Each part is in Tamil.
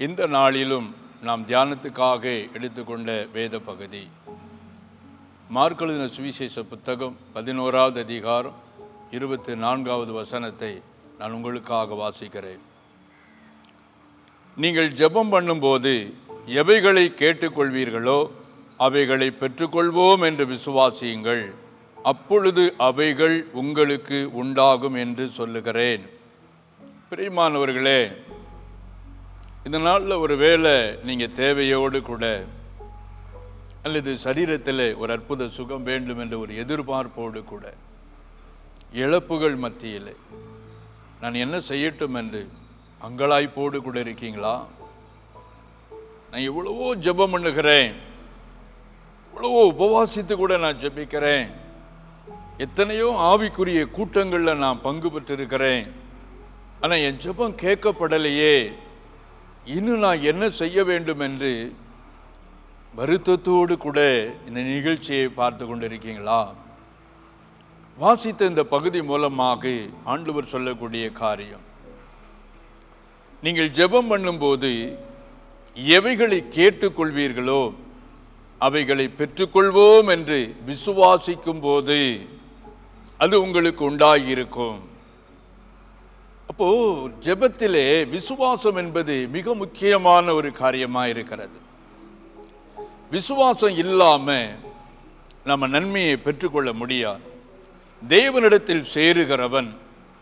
இந்த நாளிலும் நாம் தியானத்துக்காக எடுத்துக்கொண்ட வேத பகுதி மார்க் எழுதின சுவிசேஷ புத்தகம் 11வது அதிகாரம் 24வது வசனத்தை நான் உங்களுக்காக வாசிக்கிறேன். நீங்கள் ஜெபம் பண்ணும்போது எவைகளை கேட்டுக்கொள்வீர்களோ அவைகளை பெற்றுக்கொள்வோம் என்று விசுவாசியுங்கள், அப்பொழுது அவைகள் உங்களுக்கு உண்டாகும் என்று சொல்லுகிறேன். பிரியமானவர்களே, இந்த நாளில் ஒரு வேளை நீங்கள் தேவையோடு கூட அல்லது சரீரத்தில் ஒரு அற்புத சுகம் வேண்டும் என்ற ஒரு எதிர்பார்ப்போடு கூட இழப்புகள் மத்தியில் நான் என்ன செய்யட்டும் என்று அங்கலாய்ப்போடு கூட இருக்கீங்களா? நான் எவ்வளவோ ஜெபம் பண்ணுகிறேன், எவ்வளவோ உபவாசித்து கூட நான் ஜெபிக்கிறேன், எத்தனையோ ஆவிக்குரிய கூட்டங்களில் நான் பங்கு பெற்றிருக்கிறேன், ஆனால் என் ஜெபம் கேட்கப்படலையே, இன்னும் நான் என்ன செய்ய வேண்டும் என்று வருத்தத்தோடு கூட இந்த நிகழ்ச்சியை பார்த்து கொண்டிருக்கீங்களா? வாசித்த இந்த பகுதி மூலமாக ஆண்டவர் சொல்லக்கூடிய காரியம், நீங்கள் ஜெபம் பண்ணும்போது எவைகளை கேட்டுக்கொள்வீர்களோ அவைகளை பெற்றுக்கொள்வோம் என்று விசுவாசிக்கும் போது அது உங்களுக்கு உண்டாகியிருக்கும். அப்போ ஜெபத்திலே விசுவாசம் என்பது மிக முக்கியமான ஒரு காரியமாக இருக்கிறது. விசுவாசம் இல்லாம நம்ம நன்மையை பெற்றுக்கொள்ள முடியாது. தேவனிடத்தில் சேருகிறவன்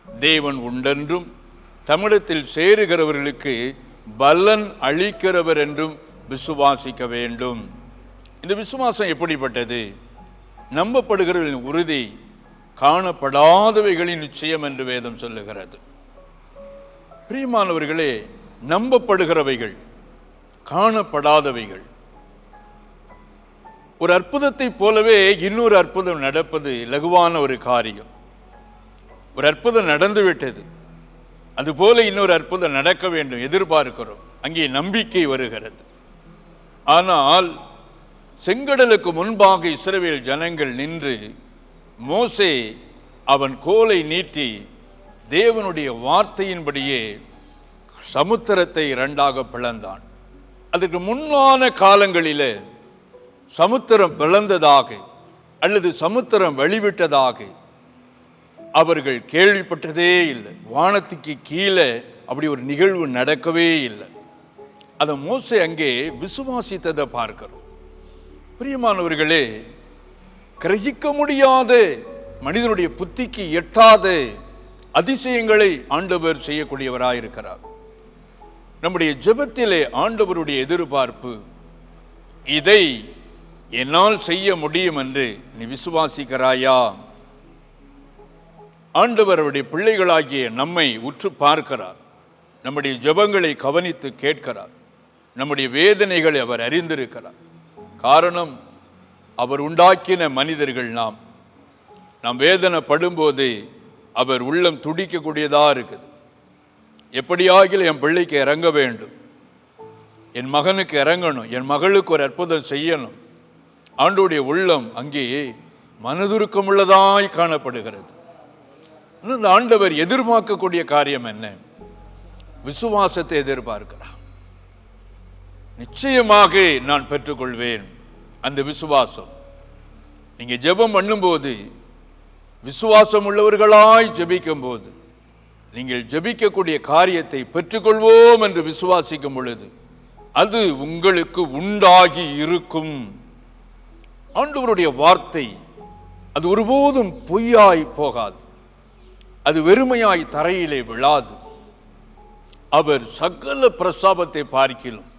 தேவன் உண்டென்றும் தமிழத்தில் சேருகிறவர்களுக்கு பலன் அளிக்கிறவர் என்றும் விசுவாசிக்க வேண்டும். இந்த விசுவாசம் எப்படிப்பட்டது? நம்பப்படுகிறவர்களின் உறுதி காணப்படாதவைகளின் நிச்சயம் என்று வேதம் சொல்லுகிறது. பிரியமானவர்களே, நம்பப்படுகிறவைகள் காணப்படாதவைகள். ஒரு அற்புதத்தை போலவே இன்னொரு அற்புதம் நடப்பது லகுவான ஒரு காரியம். ஒரு அற்புதம் நடந்துவிட்டது, அதுபோல இன்னொரு அற்புதம் நடக்க வேண்டும் எதிர்பார்க்கிறோம், அங்கே நம்பிக்கை வருகிறது. ஆனால் செங்கடலுக்கு முன்பாக இஸ்ரவேல் ஜனங்கள் நின்று மோசே அவன் கோலை நீட்டி தேவனுடைய வார்த்தையின்படியே சமுத்திரத்தை இரண்டாக பிளந்தான். அதற்கு முன்னான காலங்களிலே சமுத்திரம் பிளந்ததாக அல்லது சமுத்திரம் வழிவிட்டதாக அவர்கள் கேள்விப்பட்டதே இல்லை. வானத்துக்கு கீழே அப்படி ஒரு நிகழ்வு நடக்கவே இல்லை. அதை மோசே அங்கே விசுவாசித்ததை பார்க்கிறோம். பிரியமானவர்களே, கிரகிக்க முடியாத மனிதனுடைய புத்திக்கு எட்டாத அதிசயங்களை ஆண்டவர் செய்யக்கூடியவராயிருக்கிறார். நம்முடைய ஜெபத்திலே ஆண்டவருடைய எதிர்பார்ப்பு, இதை என்னால் செய்ய முடியும் என்று நீ விசுவாசிக்கிறாயா? ஆண்டவர் அவருடைய பிள்ளைகளாகிய நம்மை உற்று பார்க்கிறார், நம்முடைய ஜெபங்களை கவனித்து கேட்கிறார், நம்முடைய வேதனைகளை அவர் அறிந்திருக்கிறார். காரணம், அவர் உண்டாக்கின மனிதர்கள் நாம் வேதனைப்படும்போது அவர் உள்ளம் துடிக்கக்கூடியதாக இருக்குது. எப்படியாகிலும் என் பிள்ளைக்கு இறங்க வேண்டும், என் மகனுக்கு இறங்கணும், என் மகளுக்கு ஒரு அற்புதம் செய்யணும். ஆண்டவருடைய உள்ளம் அங்கே மனதுருக்கமுள்ளதாய் காணப்படுகிறது. இந்த ஆண்டவர் எதிர்பார்க்கக்கூடிய காரியம் என்ன? விசுவாசத்தை எதிர்பார்க்கிறார். நிச்சயமாக நான் பெற்றுக்கொள்வேன். அந்த விசுவாசம், நீங்க ஜெபம் பண்ணும்போது விசுவாசம் உள்ளவர்களாய் ஜெபிக்கும் போது நீங்கள் ஜெபிக்கக்கூடிய காரியத்தை பெற்றுக்கொள்வோம் என்று விசுவாசிக்கும் பொழுது அது உங்களுக்கு உண்டாகி இருக்கும். ஆண்டவருடைய வார்த்தை அது ஒருபோதும் பொய்யாய் போகாது, அது வெறுமையாய் தரையிலே விழாது. அவர் சகல பிரசாபத்தை பார்க்கிலும்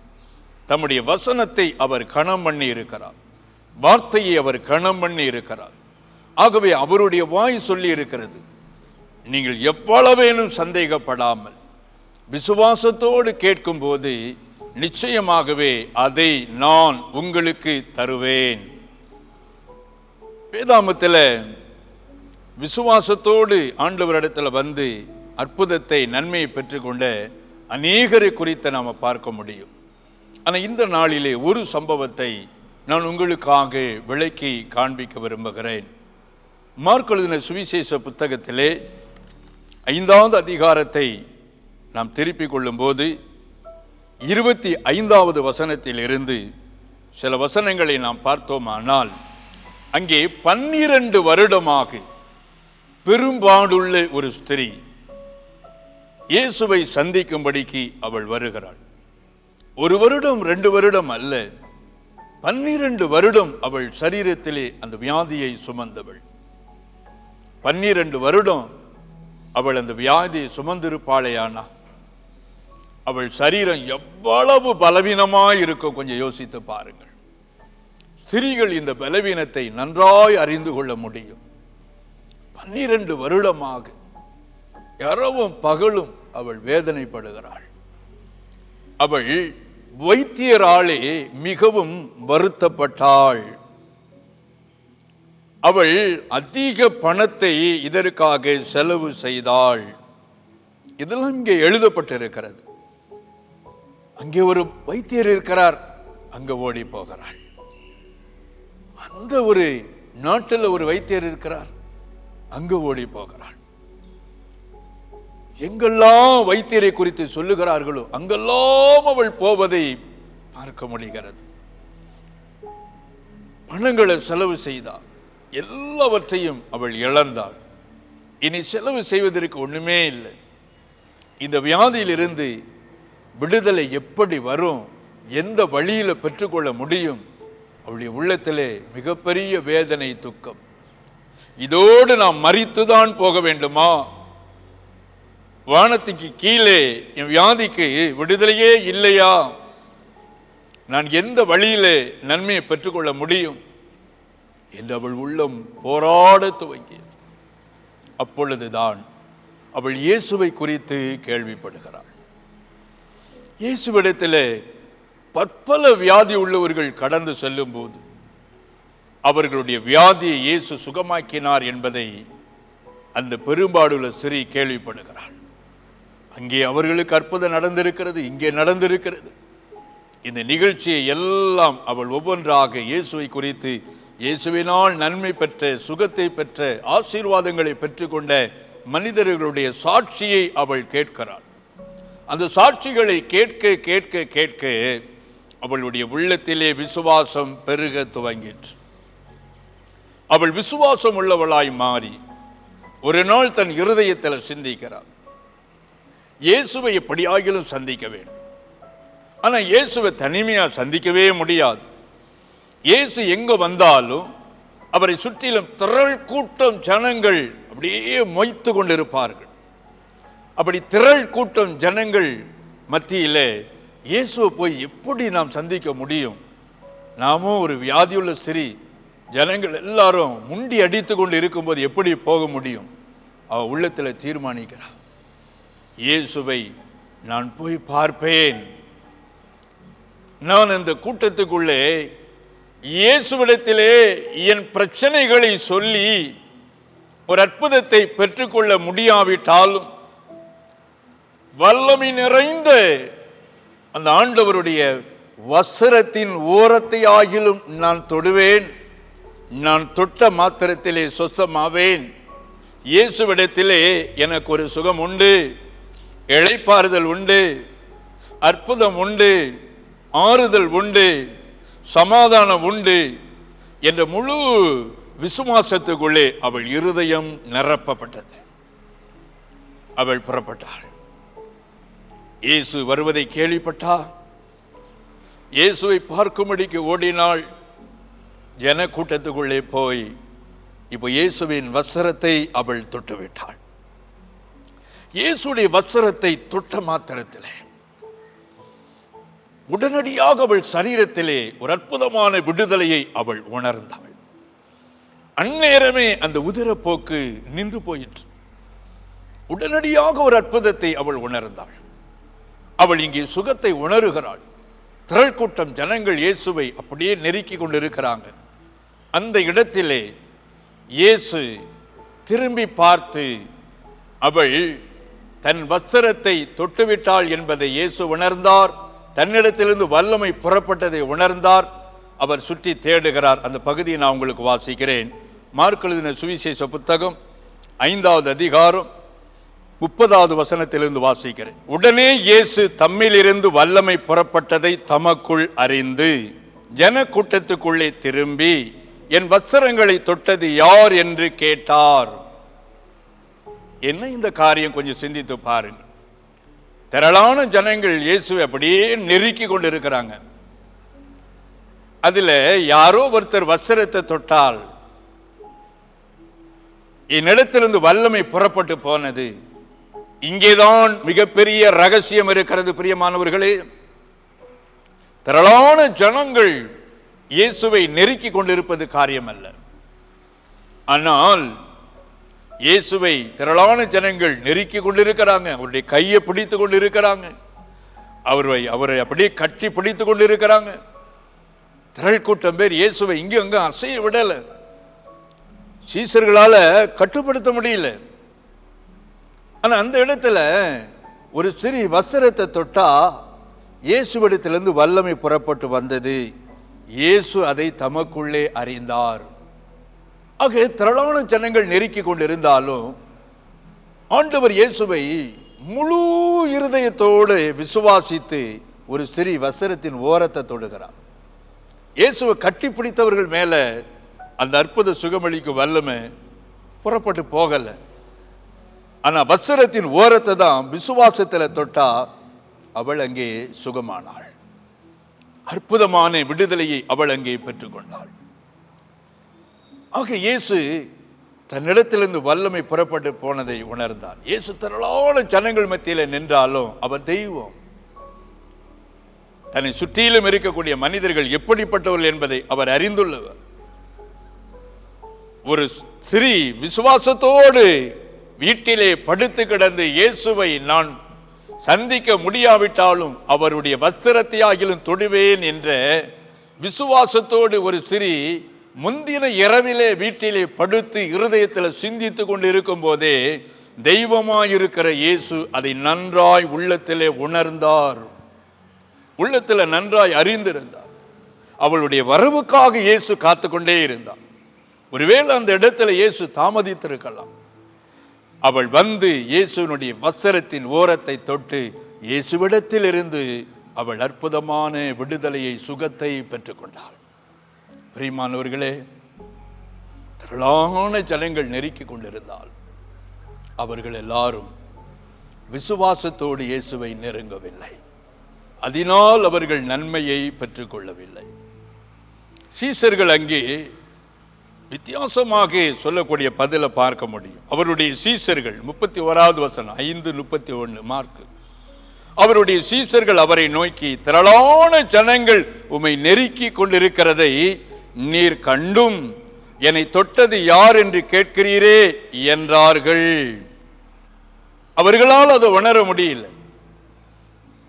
தம்முடைய வசனத்தை அவர் கணம் பண்ணி இருக்கிறார், வார்த்தையை அவர் கணம் பண்ணி இருக்கிறார். ஆகவே அவருடைய வாய் சொல்லி இருக்கிறது, நீங்கள் எவ்வளவேனும் சந்தேகப்படாமல் விசுவாசத்தோடு கேட்கும் போது நிச்சயமாகவே அதை நான் உங்களுக்கு தருவேன். வேதாமத்தில் விசுவாசத்தோடு ஆண்டவரிடத்தில் வந்து அற்புதத்தை நன்மையை பெற்றுக்கொண்ட அநேகரை குறித்து நாம் பார்க்க முடியும். ஆனால் இந்த நாளிலே ஒரு சம்பவத்தை நான் உங்களுக்காக விளக்கி காண்பிக்க விரும்புகிறேன். மார்க் எழுதின சுவிசேஷ புத்தகத்திலே 5வது அதிகாரத்தை நாம் திருப்பிக் கொள்ளும் போது 25வது வசனத்தில் இருந்து சில வசனங்களை நாம் பார்த்தோமானால், அங்கே 12 வருடமாக பெரும்பாடுள்ள ஒரு ஸ்திரீ இயேசுவை சந்திக்கும்படிக்கு அவள் வருகிறாள். 1 வருடம் 2 வருடம் அல்ல, 12 வருடம் அவள் சரீரத்திலே அந்த வியாதியை சுமந்தவள். 12 வருடம் அவள் அந்த வியாதியை சுமந்திருப்பாளேயானா அவள் சரீரம் எவ்வளவு பலவீனமாய் இருக்கும் கொஞ்சம் யோசித்து பாருங்கள். ஸ்திரீகள் இந்த பலவீனத்தை நன்றாய் அறிந்து கொள்ள முடியும். 12 வருடமாக இரவும் பகலும் அவள் வேதனைப்படுகிறாள். அவள் வைத்தியராலே மிகவும் வருத்தப்பட்டாள். அவள் அதிக பணத்தை இதற்காக செலவு செய்தாள். இதெல்லாம் இங்கே எழுதப்பட்டிருக்கிறது. அங்கே ஒரு வைத்தியர் இருக்கிறார், அங்க ஓடி போகிறாள். அந்த ஒரு நாட்டில் ஒரு வைத்தியர் இருக்கிறார், அங்கு ஓடி போகிறாள். எங்கெல்லாம் வைத்தியரை குறித்து சொல்லுகிறார்களோ அங்கெல்லாம் அவள் போவதை பார்க்க முடிகிறது. பணங்களை செலவு செய்தாள், எல்லாவற்றையும் அவள் இழந்தாள். இனி செலவு செய்வதற்கு ஒண்ணுமே இல்லை. இந்த வியாதியிலிருந்து விடுதலை எப்படி வரும், எந்த வழியில பெற்றுக்கொள்ள முடியும்? அவளுடைய உள்ளத்திலே மிகப்பெரிய வேதனை, துக்கம். இதோடு நாம் மரித்துதான் போக வேண்டுமா? வானத்துக்கு கீழே என் வியாதிக்கு விடுதலையே இல்லையா? நான் எந்த வழியிலே நன்மையை பெற்றுக்கொள்ள முடியும் என்று அவள் உள்ளம் போராட துவங்கியது. அப்பொழுதுதான் அவள் இயேசுவை குறித்து கேள்விப்படுகிறாள். இயேசுவிடத்திலே பற்பல வியாதி உள்ளவர்கள் கடந்து செல்லும் போது அவர்களுடைய வியாதியை இயேசு சுகமாக்கினார் என்பதை அந்த பெரும்பாடுள்ள ஸ்திரீ கேள்விப்படுகிறாள். அங்கே அவர்களுக்கு அற்புதம் நடந்திருக்கிறது, இங்கே நடந்திருக்கிறது. இந்த நிகழ்ச்சியை எல்லாம் அவள் ஒவ்வொன்றாக இயேசுவை குறித்து, இயேசுவினால் நன்மை பெற்ற, சுகத்தை பெற்ற, ஆசீர்வாதங்களை பெற்றுக்கொண்ட மனிதர்களுடைய சாட்சியை அவள் கேட்கிறாள். அந்த சாட்சிகளை கேட்க கேட்க கேட்க அவளுடைய உள்ளத்திலே விசுவாசம் பெருக துவங்கிற்று. அவள் விசுவாசம் உள்ளவளாய் மாறி ஒரு நாள் தன் இருதயத்தில் சிந்திக்கிறாள், இயேசுவை எப்படியாகிலும் சந்திக்க வேண்டும். ஆனா இயேசுவை தனிமையா சந்திக்கவே முடியாது. இயேசு எங்க வந்தாலும் அவரை சுற்றிலும் திரள் கூட்டம் ஜனங்கள் அப்படியே மொய்த்து கொண்டிருப்பார்கள். அப்படி திரள் கூட்டம் ஜனங்கள் மத்தியிலே இயேசுவை போய் எப்படி நாம் சந்திக்க முடியும்? நாமும் ஒரு வியாதியுள்ள ஸ்திரீ, ஜனங்கள் எல்லாரும் முண்டி அடித்து கொண்டு இருக்கும்போது எப்படி போக முடியும்? அவ உள்ளத்தில் தீர்மானிக்கிறார், இயேசுவை நான் போய் பார்ப்பேன். நான் அந்த கூட்டத்துக்குள்ளே இயேசுவிடத்திலே என் பிரச்சனைகளை சொல்லி ஒரு அற்புதத்தை பெற்றுக்கொள்ள முடியாவிட்டாலும் வல்லமை நிறைந்த அந்த ஆண்டவருடைய வஸ்திரத்தின் ஓரத்தை ஆகிலும் நான் தொடுவேன். நான் தொட்ட மாத்திரத்திலே சொச்சமாவேன். இயேசுவிடத்திலே எனக்கு ஒரு சுகம் உண்டு, இளைப்பாறுதல் உண்டு, அற்புதம் உண்டு, ஆறுதல் உண்டு, சமாதானம் உண்டு என்ற முழு விசுவாசத்துக்குள்ளே அவள் இருதயம் நிரப்பப்பட்டது. அவள் புறப்பட்டாள். இயேசு வருவதை கேள்விப்பட்டாள். இயேசுவை பார்க்கும்படிக்கு ஓடினாள். ஜன கூட்டத்துக்குள்ளே போய் இப்போ இயேசுவின் வஸ்திரத்தை அவள் தொட்டுவிட்டாள். இயேசுடைய வஸ்திரத்தை தொட்ட மாத்திரத்திலே உடனடியாக அவள் சரீரத்திலே ஒரு அற்புதமான விடுதலையை அவள் உணர்ந்தாள். அந்நேரமே அந்த உதிரப்போக்கு நின்று போயிற்று. உடனடியாக ஒரு அற்புதத்தை அவள் உணர்ந்தாள். அவள் இங்கே சுகத்தை உணர்கிறாள். திரள் கூட்டம் ஜனங்கள் இயேசுவை அப்படியே நெருக்கி கொண்டிருக்கிறாங்க. அந்த இடத்திலே இயேசு திரும்பி பார்த்து அவள் தன் வஸ்திரத்தை தொட்டுவிட்டாள் என்பதை இயேசு உணர்ந்தார். தன்னிடத்திலிருந்து வல்லமை புறப்பட்டதை உணர்ந்தார். அவர் சுற்றி தேடுகிறார். அந்த பகுதியை நான் உங்களுக்கு வாசிக்கிறேன். மார்க் எழுதின சுவிசேஷ புத்தகம் 5வது அதிகாரம் 30வது வசனத்திலிருந்து வாசிக்கிறேன். உடனே இயேசு தம்மிலிருந்து வல்லமை புறப்பட்டதை தமக்குள் அறிந்து ஜன கூட்டத்துக்குள்ளே திரும்பி, என் வஸ்திரங்களை தொட்டது யார் என்று கேட்டார். என்ன இந்த காரியம் கொஞ்சம் சிந்தித்து பாருங்க. திரளான ஜனங்கள் இயேசுவை அப்படியே நெருக்கி கொண்டு இருக்கிறாங்க. அதுல யாரோ ஒருத்தர் வஸ்திரத்தை தொட்டால் என்னிடத்திலிருந்து வல்லமை புறப்பட்டு போனது. இங்கேதான் மிகப்பெரிய ரகசியம் இருக்கிறது பிரியமானவர்களே. திரளான ஜனங்கள் இயேசுவை நெருக்கி கொண்டிருப்பது காரியம் அல்ல. ஆனால் இயேசுவை திரளான ஜனங்கள் நெருக்கி கொண்டிருக்கிறாங்க. அவருடைய கையை பிடித்து கொண்டு இருக்கிறாங்க. அவரை அப்படியே கட்டி பிடித்து கொண்டு இருக்கிறாங்க. திரள் கூட்டம் பேர் இயேசுவை இங்கே அங்க அசைய விடல. சீசர்களால கட்டுப்படுத்த முடியல. ஆனா அந்த இடத்துல ஒரு சிறு வஸ்திரத்தை தொட்டா இயேசுவிடத்திலிருந்து வல்லமை புறப்பட்டு வந்தது. இயேசு அதை தமக்குள்ளே அறிந்தார். ஆக திரளான ஜனங்கள் நெருக்கி கொண்டிருந்தாலும் ஆண்டவர் இயேசுவை முழு இருதயத்தோடு விசுவாசித்து ஒரு சிறு வஸ்திரத்தின் ஓரத்தை தொடுகிறார். இயேசுவை கட்டி பிடித்தவர்கள் மேல அந்த அற்புத சுகமளிக்கும் வல்லமை புறப்பட்டு போகல. ஆனா வஸ்திரத்தின் ஓரத்தை தான் விசுவாசத்தில் தொட்டா அவள் அங்கே சுகமானாள். அற்புதமான விடுதலையை அவள் அங்கே பெற்றுக்கொண்டாள். ஆக இயேசு தன்னிடத்திலிருந்து வல்லமை புறப்பட்டு போனதை உணர்ந்தார். இயேசு திரளான ஜனங்கள் மத்தியில் நின்றாலும் அவர் தெய்வம். தன்னை சுற்றிலும் இருக்கக்கூடிய மனிதர்கள் எப்படிப்பட்டவர்கள் என்பதை அவர் அறிந்துள்ளவர். ஒரு சிறி விசுவாசத்தோடு வீட்டிலே படுத்து கிடந்து இயேசுவை நான் சந்திக்க முடியாவிட்டாலும் அவருடைய வஸ்திரத்தையாகிலும் தொடுவேன் என்ற விசுவாசத்தோடு ஒரு சிறி முந்தின இரவிலே வீட்டிலே படுத்து இருதயத்தில் சிந்தித்து கொண்டு இருக்கும் போதே தெய்வமாயிருக்கிற இயேசு அதை நன்றாய் உள்ளத்திலே உணர்ந்தார். உள்ளத்தில் நன்றாய் அறிந்திருந்தார். அவளுடைய வரவுக்காக இயேசு காத்து கொண்டே இருந்தார். ஒருவேளை அந்த இடத்துல இயேசு தாமதித்திருக்கலாம். அவள் வந்து இயேசுனுடைய வஸ்திரத்தின் ஓரத்தை தொட்டு இயேசுவிடத்தில் இருந்து அவள் அற்புதமான விடுதலையை சுகத்தை பெற்றுக்கொண்டாள். பிரியமானவர்களே, திரளான ஜனங்கள் நெருக்கி கொண்டிருந்தால் அவர்கள் எல்லாரும் விசுவாசத்தோடு இயேசுவை நெருங்கவில்லை. அதனால் அவர்கள் நன்மையை பெற்றுக்கொள்ளவில்லை. சீசர்கள் அங்கே வித்தியாசமாக சொல்லக்கூடிய பதிலை பார்க்க முடியும். அவருடைய சீசர்கள் 31வது வசனம் 5:31 மார்க்கு. அவருடைய சீசர்கள் அவரை நோக்கி, திரளான ஜனங்கள் உம்மை நெருக்கி கொண்டிருக்கிறதை நீர் கண்டும் என்னை தொட்டது யார் என்று கேட்கிறீரே என்றார்கள். அவர்களால் அதை உணர முடியல.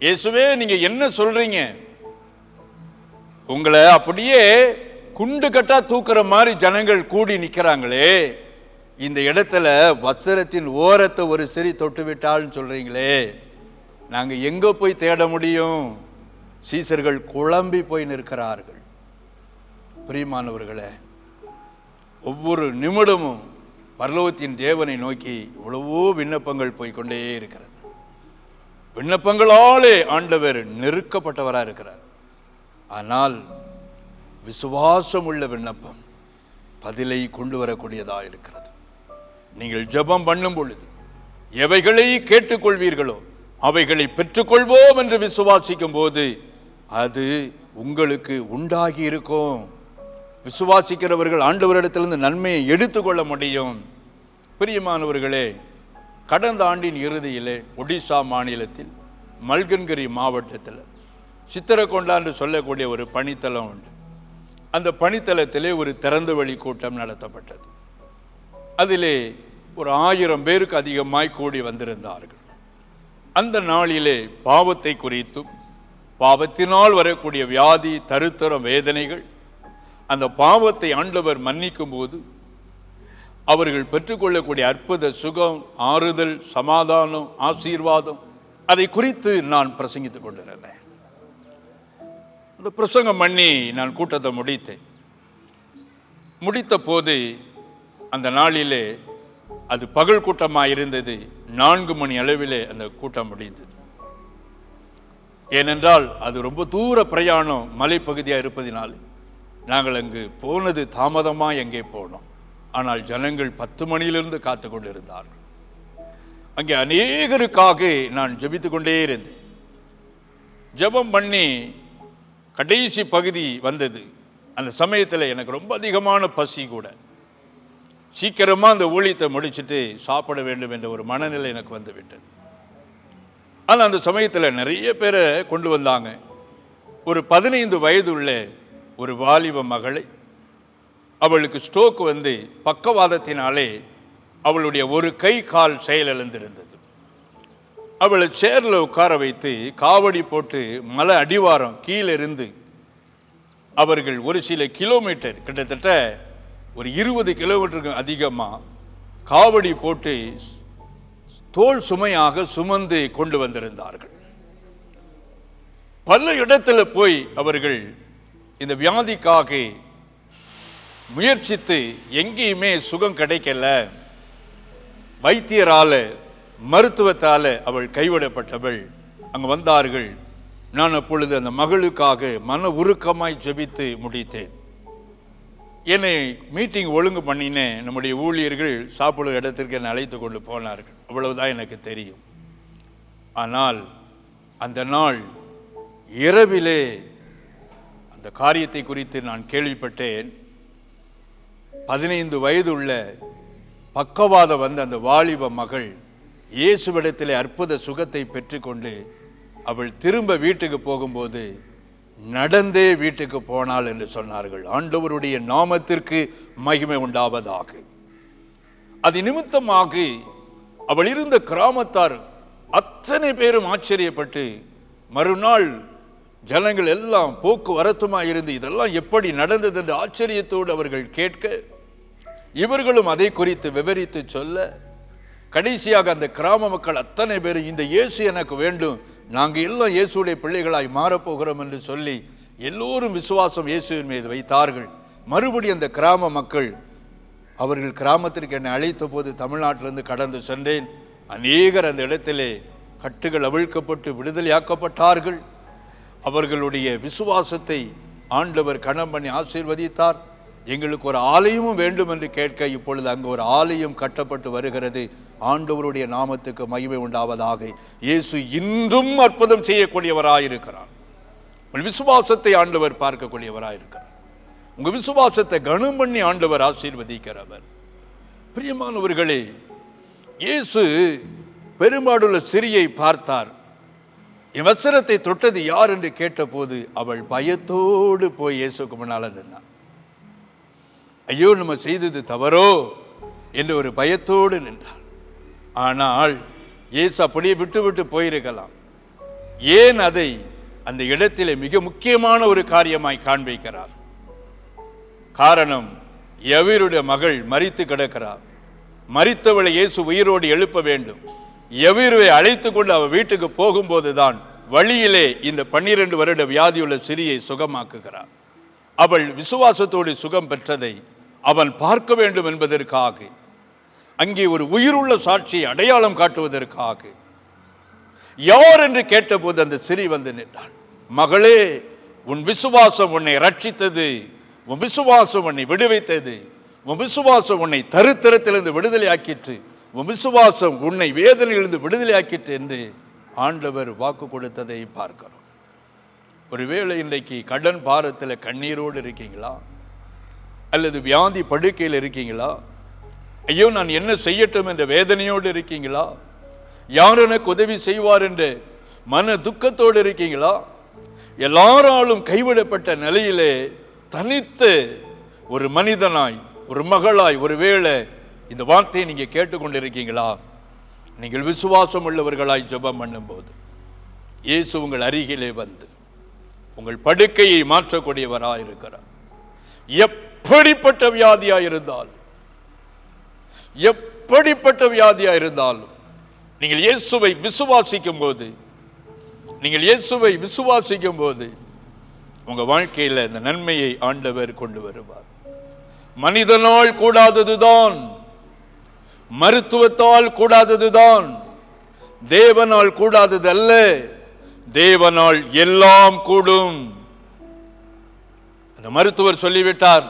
இயேசுவே, நீங்க என்ன சொல்றீங்க? உங்களை அப்படியே குண்டு கட்டா தூக்குற மாதிரி ஜனங்கள் கூடி நிற்கிறாங்களே, இந்த இடத்துல வஸ்திரத்தின் ஓரத்தை ஒரு சிறி தொட்டு விட்டாள்னு சொல்றீங்களே, நாங்க எங்க போய் தேட முடியும்? சீசர்கள் குழம்பி போய் நிற்கிறார்கள். பிரியமானவர்களே, ஒவ்வொரு நிமிடமும் பரலோகத்தின் தேவனை நோக்கி எவ்வளவோ விண்ணப்பங்கள் போய்கொண்டே இருக்கிறது. விண்ணப்பங்களாலே ஆண்டவர் நெருக்கப்பட்டவராக இருக்கிறார். ஆனால் விசுவாசம் உள்ள விண்ணப்பம் பதிலை கொண்டு வரக்கூடியதாக இருக்கிறது. நீங்கள் ஜெபம் பண்ணும் பொழுது எவைகளை கேட்டுக்கொள்வீர்களோ அவைகளை பெற்றுக்கொள்வோம் என்று விசுவாசிக்கும் போது அது உங்களுக்கு உண்டாகி இருக்கும். விசுவாசிக்கிறவர்கள் ஆண்டவரிடத்திலிருந்து நன்மையை எடுத்துக்கொள்ள முடியும். பிரியமானவர்களே, கடந்த ஆண்டின் இறுதியிலே ஒடிசா மாநிலத்தில் மல்கன்கிரி மாவட்டத்தில் சித்திரகொண்டா என்று சொல்லக்கூடிய ஒரு பணித்தலம் உண்டு. அந்த பணித்தலத்திலே ஒரு திறந்தவெளி கூட்டம் நடத்தப்பட்டது. அதிலே ஒரு 1000 பேருக்கு அதிகமாய் கூடி வந்திருந்தார்கள். அந்த நாளிலே பாவத்தை குறித்தும் பாவத்தினால் வரக்கூடிய வியாதி, தருத்தரம், வேதனைகள், அந்த பாவத்தை ஆண்டவர் மன்னிக்கும் போது அவர்கள் பெற்றுக்கொள்ளக்கூடிய அற்புத சுகம், ஆறுதல், சமாதானம், ஆசீர்வாதம், அதை குறித்து நான் பிரசங்கித்துக் கொண்டிருந்தேன். அந்த பிரசங்கம் பண்ணி நான் கூட்டத்தை முடித்தேன். முடித்த போது அந்த நாளிலே அது பகல் கூட்டமாக இருந்தது. 4 மணி அளவிலே அந்த கூட்டம் முடிந்தது. ஏனென்றால் அது ரொம்ப தூர பிரயாணம், மலைப்பகுதியாக இருப்பதினால் நாங்கள் அங்கு போனது தாமதமாக எங்கே போனோம். ஆனால் ஜனங்கள் 10 மணியிலிருந்து காத்து கொண்டிருந்தார்கள். அங்கே அநேகருக்காக நான் ஜெபித்து கொண்டே இருந்தேன். ஜெபம் பண்ணி கடைசி பகுதி வந்தது. அந்த சமயத்தில் எனக்கு ரொம்ப அதிகமான பசி கூட. சீக்கிரமாக அந்த ஊழியத்தை முடிச்சுட்டு சாப்பிட வேண்டும் என்ற ஒரு மனநிலை எனக்கு வந்து விட்டது. ஆனால் அந்த சமயத்தில் நிறைய பேரை கொண்டு வந்தாங்க. ஒரு 15 வயது உள்ள ஒரு வாலிப மகளை, அவளுக்கு ஸ்ட்ரோக் வந்து பக்கவாதத்தினாலே அவளுடைய ஒரு கை கால் செயலிழந்திருந்தது. அவளை சேர்ல உட்கார வைத்து காவடி போட்டு மலை அடிவாரம் கீழிருந்து அவர்கள் ஒரு சில கிலோமீட்டர், கிட்டத்தட்ட ஒரு 20 கிலோமீட்டருக்கு அதிகமாக காவடி போட்டு தோல் சுமையாக சுமந்து கொண்டு வந்திருந்தார்கள். பல இடத்துல போய் அவர்கள் இந்த வியாதிக்காக முயற்சித்து எங்கேயுமே சுகம் கிடைக்கல. வைத்தியரால, மருத்துவத்தால் அவள் கைவிடப்பட்டவள். அங்கு வந்தார்கள். நான் அப்பொழுது அந்த மகளுக்காக மன உருக்கமாய் ஜெபித்து முடித்தேன். என்னை மீட்டிங் ஒழுங்கு பண்ணினேன். நம்முடைய ஊழியர்கள் சாப்பிடும் இடத்திற்கு என்னை அழைத்து கொண்டு போனார்கள். அவ்வளவுதான் எனக்கு தெரியும். ஆனால் அந்த நாள் இரவிலே அந்த காரியத்தை குறித்து நான் கேள்விப்பட்டேன். 15 வயது உள்ள பக்கவாதம் வந்த அந்த வாலிப மகள் இயேசுவிடத்திலே அற்புத சுகத்தை பெற்றுக்கொண்டு அவள் திரும்ப வீட்டுக்கு போகும்போது நடந்தே வீட்டுக்கு போனாள் என்று சொன்னார்கள். ஆண்டவருடைய நாமத்திற்கு மகிமை உண்டாவதாக. அது நிமித்தமாக அவள் இருந்த கிராமத்தார் அத்தனை பேரும் ஆச்சரியப்பட்டு, மறுநாள் ஜனங்கள் எல்லாம் போக்குவரத்துமாக இருந்து இதெல்லாம் எப்படி நடந்தது என்று ஆச்சரியத்தோடு அவர்கள் கேட்க, இவர்களும் அதை குறித்து விவரித்து சொல்ல, கடைசியாக அந்த கிராம மக்கள் அத்தனை பேரும் இந்த இயேசு எனக்கு வேண்டும், நாங்கள் எல்லாம் இயேசுடைய பிள்ளைகளாய் மாறப்போகிறோம் என்று சொல்லி எல்லோரும் விசுவாசம் இயேசுவின் மீது வைத்தார்கள். மறுபடியும் அந்த கிராம மக்கள், அவர்கள் கிராமத்திற்கு என்னை அழைத்த போது தமிழ்நாட்டிலிருந்து கடந்து சென்றேன். அநேகர் அந்த இடத்திலே கட்டுகள் அவிழ்க்கப்பட்டு விடுதலையாக்கப்பட்டார்கள். அவர்களுடைய விசுவாசத்தை ஆண்டவர் கனம் பண்ணி ஆசீர்வதித்தார். எங்களுக்கு ஒரு ஆலயமும் வேண்டும் என்று கேட்க, இப்பொழுது அங்கு ஒரு ஆலயம் கட்டப்பட்டு வருகிறது. ஆண்டவருடைய நாமத்துக்கு மகிமை உண்டாவதாக. இயேசு இன்றும் அற்புதம் செய்யக்கூடியவராயிருக்கிறார். உங்கள் விசுவாசத்தை ஆண்டவர் பார்க்கக்கூடியவராயிருக்கிறார். உங்கள் விசுவாசத்தை கனம் பண்ணி ஆண்டவர் ஆசீர்வதிக்கிறவர். பிரியமானவர்களே, இயேசு பெரும்பாடுள்ள சிறியை பார்த்தார். என் வஸ்திரத்தை தொட்டது யார் என்று கேட்டபோது அவள் பயத்தோடு போய் இயேசுக்கு முன்னால் நின்னார். ஐயோ, நம்ம செய்தது தவறோ என்று ஒரு பயத்தோடு நின்றார். ஆனால் இயேசு அப்படியே விட்டு போயிருக்கலாம். ஏன் அதை அந்த இடத்திலே மிக முக்கியமான ஒரு காரியமாய் காண்பிக்கிறார்? காரணம், எவருடைய மகள் மரித்து கிடக்கிறார். மரித்தவளை இயேசு உயிரோடு எழுப்ப வேண்டும். எவருவை அழைத்து கொண்டு அவள் வீட்டுக்கு போகும்போதுதான் வழியிலே இந்த 12 வருட வியாதியுள்ள சிறியை சுகமாக்குகிறார். அவள் விசுவாசத்தோடு சுகம் பெற்றதை அவன் பார்க்க வேண்டும் என்பதற்காக, அங்கே ஒரு உயிருள்ள சாட்சியை அடையாளம் காட்டுவதற்காக, யார் என்று கேட்டபோது அந்த சிறி வந்து நின்றாள். மகளே, உன் விசுவாசம் உன்னை ரட்சித்தது, உன் விசுவாசம் உன்னை விடுவித்தது, உன் விசுவாசம் உன்னை தரித்திரத்திலிருந்து விடுதலை ஆக்கிற்று, உன் விசுவாசம் உன்னை வேதனையிலிருந்து விடுதலை ஆக்கிற்று என்று ஆண்டவர் வாக்கு கொடுத்ததை பார்க்கிறோம். ஒருவேளை இன்றைக்கு கடன் பாரத்தில் கண்ணீரோடு இருக்கீங்களா? அல்லது வியாதி படுக்கையில் இருக்கீங்களா? ஐயோ, நான் என்ன செய்யட்டும் என்ற வேதனையோடு இருக்கீங்களா? யார் எனக்கு உதவி செய்வார் என்ற மன துக்கத்தோடு இருக்கீங்களா? எல்லாராலும் கைவிடப்பட்ட நிலையிலே தனித்த ஒரு மனிதனாய், ஒரு மகளாய் ஒருவேளை இந்த வார்த்தையை நீங்க கேட்டுக்கொண்டிருக்கீங்களா? நீங்கள் விசுவாசம் உள்ளவர்களாய் ஜெபம் பண்ணும்போது இயேசு உங்கள் அருகிலே வந்து உங்கள் படுக்கையை மாற்றக்கூடியவராய் இருக்கிறார். எப்படிப்பட்ட வியாதியாயிருந்தாலும், எப்படிப்பட்ட வியாதியாயிருந்தாலும் நீங்கள் இயேசுவை விசுவாசிக்கும் போது, நீங்கள் இயேசுவை விசுவாசிக்கும் போது உங்க வாழ்க்கையில் இந்த நன்மையை ஆண்டவர் கொண்டு வருவார். மனிதனால் கூடாததுதான், மருத்துவத்தால் கூடாததுதான், தேவனால் கூடாதது அல்ல, தேவனால் எல்லாம் கூடும். அந்த மருத்துவர் சொல்லிவிட்டார்,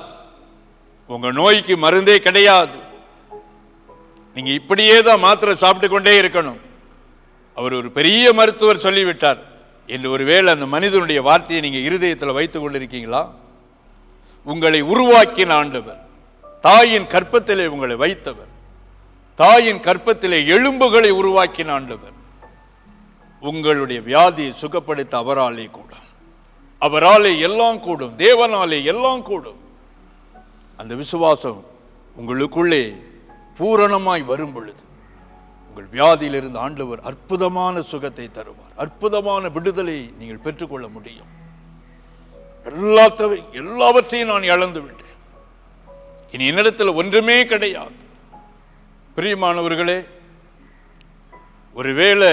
உங்க நோய்க்கு மருந்தே கிடையாது, நீங்க இப்படியே தான் மாத்திரை சாப்பிட்டு கொண்டே இருக்கணும். அவர் ஒரு பெரிய மருத்துவர் சொல்லிவிட்டார் என்று ஒருவேளை அந்த மனிதனுடைய வார்த்தையை நீங்க இருதயத்தில் வைத்துக் கொண்டிருக்கீங்களா? உங்களை உருவாக்கின ஆண்டவர், தாயின் கற்பத்திலே உங்களை வைத்தவர், தாயின் கற்பத்திலே எலும்புகளை உருவாக்கின ஆண்டவர், உங்களுடைய வியாதியை சுகப்படுத்த அவராலே கூடும். அவராலே எல்லாம் கூடும், தேவனாலே எல்லாம் கூடும். அந்த விசுவாசம் உங்களுக்குள்ளே பூரணமாய் வரும் பொழுது உங்கள் வியாதியிலிருந்து ஆண்டவர் அற்புதமான சுகத்தை தருவார், அற்புதமான விடுதலை நீங்கள் பெற்றுக்கொள்ள முடியும். எல்லாவற்றையும் நான் இழந்து விட்டேன், இனி என்னிடத்தில் ஒன்றுமே கிடையாது. பிரியமானவர்களே, ஒருவேளை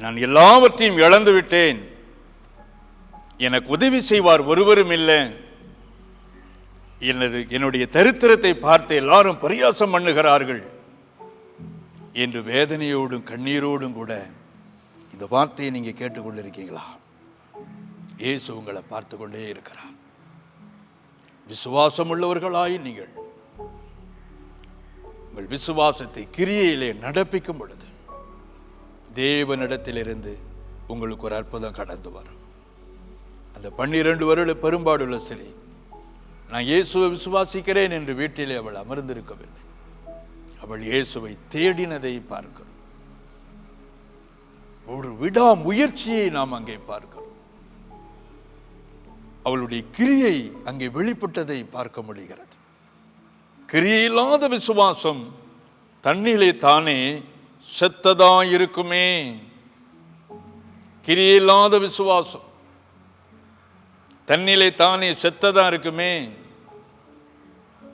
நான் எல்லாவற்றையும் இழந்து விட்டேன், எனக்கு உதவி செய்வார் ஒருவரும் இல்லை, என்னுடைய தரித்திரத்தை பார்த்து எல்லாரும் பரியாசம் பண்ணுகிறார்கள் என்று வேதனையோடும் கண்ணீரோடும் கூட இந்த வார்த்தையை நீங்க கேட்டுக்கொண்டிருக்கீங்களா? இயேசு உங்களை பார்த்து கொண்டே இருக்கிறார். விசுவாசம் உள்ளவர்களாய் நீங்கள் உங்கள் விசுவாசத்தை கிரியையிலே நடப்பிக்கும் பொழுது தேவனிடத்திலிருந்து உங்களுக்கு ஒரு அற்புதம் கடந்து வரும். அந்த 12 வருட பெரும்பாடுள்ள சரி, நான் இயேசுவை விசுவாசிக்கிறேன் என்று வீட்டிலே அவள் அமர்ந்திருக்கவில்லை, அவள் இயேசுவை தேடினதை பார்க்கிறோம். ஒரு விடா முயற்சியை நாம் அங்கே பார்க்கிறோம். அவளுடைய கிரியை அங்கே வெளிப்பட்டதை பார்க்க முடிகிறது. கிரியையில்லாத விசுவாசம் தன்னிலே தானே செத்ததா இருக்குமே. கிரியையில்லாத விசுவாசம் தன்னிலே தானே செத்ததா இருக்குமே.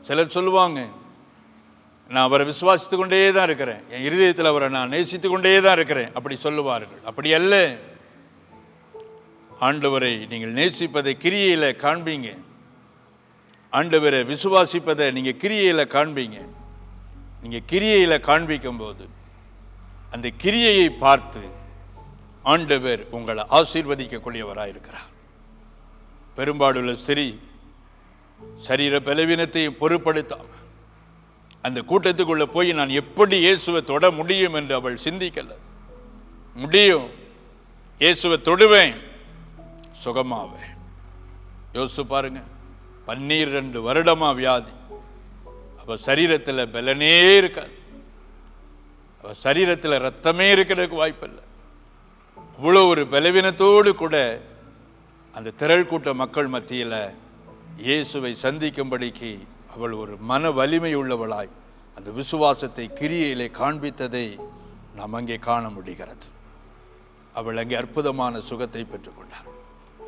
சிலர் சொல்லுவாங்க, நான் அவரை விசுவாசித்துக் கொண்டே தான் இருக்கிறேன், என் இருதயத்தில் அவரை நான் நேசித்துக் கொண்டே தான் இருக்கிறேன், அப்படி சொல்லுவார்கள். அப்படி அல்ல. ஆண்டவரை நீங்கள் நேசிப்பதை கிரியையில காண்பீங்க, ஆண்டவரை விசுவாசிப்பதை நீங்க கிரியையில காண்பீங்க. நீங்க கிரியையில காண்பிக்கும் போது அந்த கிரியையை பார்த்து ஆண்டவர் உங்களை ஆசீர்வதிக்கக்கூடியவராயிருக்கிறார். பெரும்பாடுள்ள ஸ்திரீ சரீர பலவீனத்தையும் பொருட்படுத்தாம அந்த கூட்டத்துக்குள்ள போய் நான் எப்படி இயேசுவை தொட முடியும் என்று அவள் சிந்திக்கல. முடியும், இயேசுவை தொடுவேன், சுகமாவேன். யோசிச்சு பாருங்க, 12 வருடமா வியாதி, அவ சரீரத்தில் பலனே இருக்காது, அவ சரீரத்தில் ரத்தமே இருக்கிறதுக்கு வாய்ப்பில்லை. இவ்வளோ ஒரு பலவீனத்தோடு கூட அந்த திரள் கூட்ட மக்கள் மத்தியில் இயேசுவை சந்திக்கும்படிக்கு அவள் ஒரு மன வலிமை உள்ளவளாய் அந்த விசுவாசத்தை கிரியையிலே காண்பித்ததை நாம் அங்கே காண முடிகிறது. அவள் அங்கே அற்புதமான சுகத்தை பெற்றுக்கொண்டார்.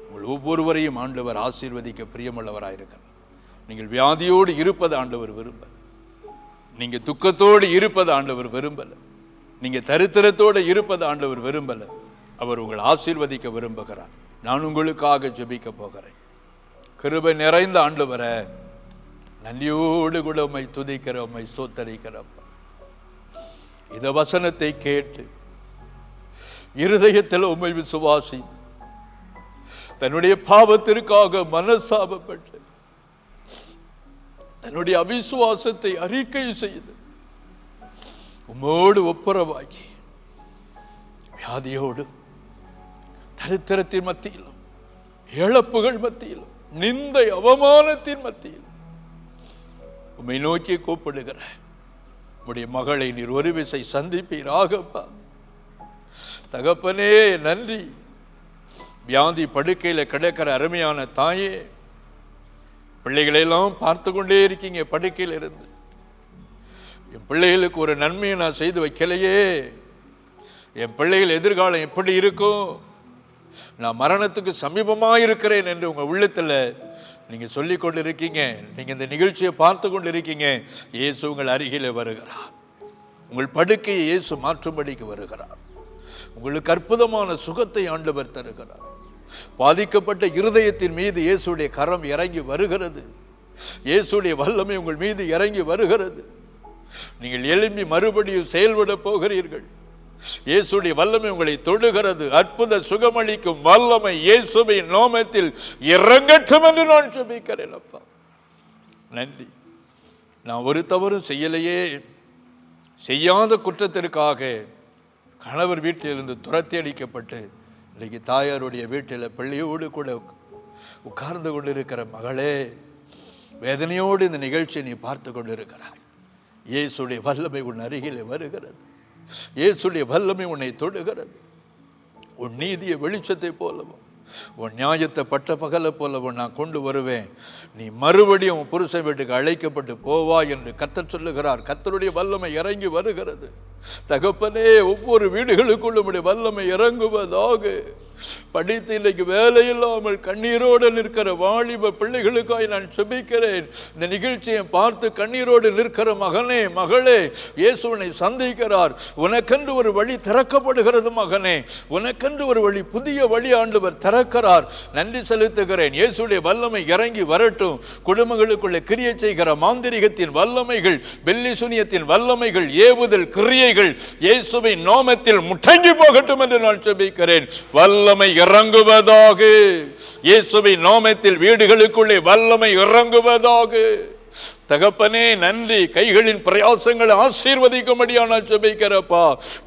உங்கள் ஒவ்வொருவரையும் ஆண்டவர் ஆசீர்வதிக்க பிரியமுள்ளவராயிருக்கிறார். நீங்கள் வியாதியோடு இருப்பது ஆண்டவர் விரும்பல, நீங்கள் துக்கத்தோடு இருப்பது ஆண்டவர் விரும்பல, நீங்கள் தரித்திரத்தோடு இருப்பது ஆண்டவர் விரும்பல. அவர் உங்களை ஆசீர்வதிக்க விரும்புகிறார். நான் உங்களுக்காக ஜெபிக்க போகிறேன். கிருபை நிறைந்த ஆண்டவரை நன்றியோடு கூட உம்மை துதிக்கிற, உம்மை ஸ்தோத்தரிக்கிறப்ப இந்த வசனத்தை கேட்டு இருதயத்தில் உம்மை விசுவாசி தன்னுடைய பாவத்திற்காக மனசாபப்பட்டு தன்னுடைய அவிசுவாசத்தை அறிக்கை செய்து உம்மோடு ஒப்புரவாக்கி வியாதியோடு தரித்திரத்தின் மத்தியிலும் இழப்புகள் மத்தியிலும் நிந்தை அவமானத்தின் மத்தியில் உம்மை நோக்கி கூப்பிடுகிற உம்முடைய மகளை நீர் ஒரு விசை சந்திப்பீராகப்பா. தகப்பனே நன்றி. வியாதி படுக்கையில் கிடக்கிற அருமையான தாயே, பிள்ளைகளெல்லாம் பார்த்து கொண்டே இருக்கீங்க. படுக்கையில் இருந்து என் பிள்ளைகளுக்கு ஒரு நன்மையை நான் செய்து வைக்கலையே, என் பிள்ளைகள் எதிர்காலம் எப்படி இருக்கும், நான் மரணத்துக்கு சமீபமாக இருக்கிறேன் என்று உங்கள் உள்ளத்தில் நீங்கள் சொல்லி கொண்டு இருக்கீங்க. நீங்கள் இந்த நிகழ்ச்சியை பார்த்து கொண்டு இருக்கீங்க. இயேசு உங்கள் அருகிலே வருகிறார். உங்கள் படுக்கையை இயேசு மாற்றும்படிக்கு வருகிறார். உங்களுக்கு அற்புதமான சுகத்தை ஆண்டவர் தருகிறார். பாதிக்கப்பட்ட இருதயத்தின் மீது இயேசுடைய கரம் இறங்கி வருகிறது. இயேசுடைய வல்லமை உங்கள் மீது இறங்கி வருகிறது. நீங்கள் எழும்பி மறுபடியும் செயல்பட போகிறீர்கள். இயேசுடைய வல்லமை உங்களை தொடுகிறது. அற்புத சுகமளிக்கும் வல்லமை இயேசுவின் நாமத்தில் இறங்கட்டும் என்று நான் ஜெபிக்கிறேன். அப்பா நன்றி. நான் ஒரு தவறும் செய்யலையே. செய்யாத குற்றத்திற்காக கணவர் வீட்டிலிருந்து துரத்தி அடிக்கப்பட்டு இன்னைக்கு தாயாருடைய வீட்டில் பிள்ளையோடு கூட உட்கார்ந்து கொண்டிருக்கிற மகளே, வேதனையோடு இந்த நிகழ்ச்சியை நீ பார்த்து கொண்டிருக்கிறாய். இயேசுடைய வல்லமை உன் அருகிலே வருகிறது. இயேசுடைய வல்லமை உன்னை தொடுகிறது. உன் நீதிய வெளிச்சத்தை போலவும் உன் நியாயத்தை பட்ட பகலை போலவும் நான் கொண்டு வருவேன். நீ மறுபடியும் உன் புருஷன் வீட்டுக்கு அழைக்கப்பட்டு போவா என்று கர்த்தர் சொல்லுகிறார். கர்த்தருடைய வல்லமை இறங்கி வருகிறது. தகப்பனே, ஒவ்வொரு வீடுகளுக்குள்ளும் வல்லமை இறங்குவதாக. படித்து இன்னைக்கு வேலை இல்லாமல் கண்ணீரோடு நிற்கிற வாலிப பிள்ளைகளுக்காய் நான் செபிக்கிறேன். இந்த நிகழ்ச்சியை பார்த்து கண்ணீரோடு நிற்கிற மகனே, மகளே, இயேசுவை சந்திக்கிறார். உனக்கென்று ஒரு வழி திறக்கப்படுகிறது மகனே. உனக்கென்று ஒரு வழி, புதிய வழி ஆண்டவர் திறக்கிறார். நன்றி செலுத்துகிறேன். இயேசுடைய வல்லமை இறங்கி வரட்டும். குடும்பங்களுக்குள்ள கிரியை செய்கிற மாந்திரிகத்தின் வல்லமைகள், பெல்லி சுனியத்தின் வல்லமைகள், ஏவுதல் கிரியைகள் இயேசுவின் நாமத்தில் முடங்கி போகட்டும் என்று நான் செபிக்கிறேன். வல்லமை இறங்குவதாக. இயேசுவின் நாமத்தில் வீடுகளுக்குள்ளே வல்லமை இறங்குவதாக. தகப்பனே நன்றி. கைகளின் பிரயாசங்களை ஆசீர்வதிக்கும்படியான ஜெபிக்கிறப்பா.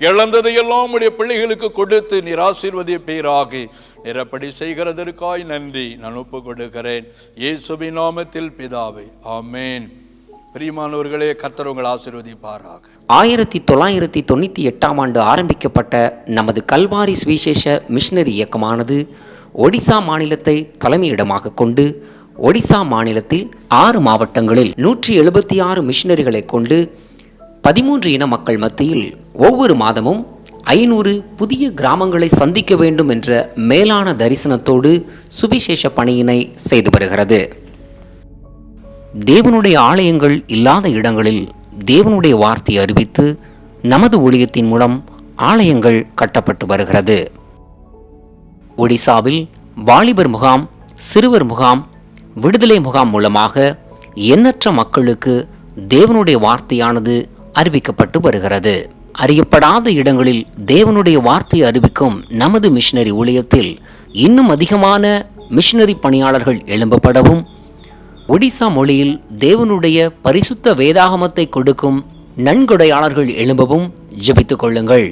இழந்ததையெல்லாம் உடைய பிள்ளைகளுக்கு கொடுத்து நீர் ஆசீர்வதிப்பீராக. நிறப்படி செய்கிறதற்காய் நன்றி. நான் ஒப்பு கொடுக்கிறேன் இயேசுவின் நாமத்தில் பிதாவே, ஆமேன். பிரியமானவர்களே, கர்த்தர் உங்களை ஆசீர்வதிப்பாராக. 1998ஆம் ஆண்டு ஆரம்பிக்கப்பட்ட நமது கல்வாரி சுவிசேஷ மிஷனரி இயக்கமானது ஒடிசா மாநிலத்தை தலைமையிடமாக கொண்டு ஒடிசா மாநிலத்தில் 6 மாவட்டங்களில் 176 மிஷனரிகளை கொண்டு 13 இன மக்கள் மத்தியில் ஒவ்வொரு மாதமும் 500 புதிய கிராமங்களை சந்திக்க வேண்டும் என்ற மேலான தரிசனத்தோடு சுவிசேஷ பணியினை செய்து வருகிறது. தேவனுடைய ஆலயங்கள் இல்லாத இடங்களில் தேவனுடைய வார்த்தையை அறிவித்து நமது ஊழியத்தின் மூலம் ஆலயங்கள் கட்டப்பட்டு வருகிறது. ஒடிசாவில் வாலிபர் முகாம், சிறுவர் முகாம், விடுதலை முகாம் மூலமாக எண்ணற்ற மக்களுக்கு தேவனுடைய வார்த்தையானது அறிவிக்கப்பட்டு வருகிறது. அறியப்படாத இடங்களில் தேவனுடைய வார்த்தையை அறிவிக்கும் நமது மிஷனரி ஊழியத்தில் இன்னும் அதிகமான மிஷனரி பணியாளர்கள் எழும்பப்படவும், ஒடிசா மொழியில் தேவனுடைய பரிசுத்த வேதாகமத்தை கொடுக்கும் நன்கொடையாளர்கள் எழும்பவும் ஜெபித்துக் கொள்ளுங்கள்.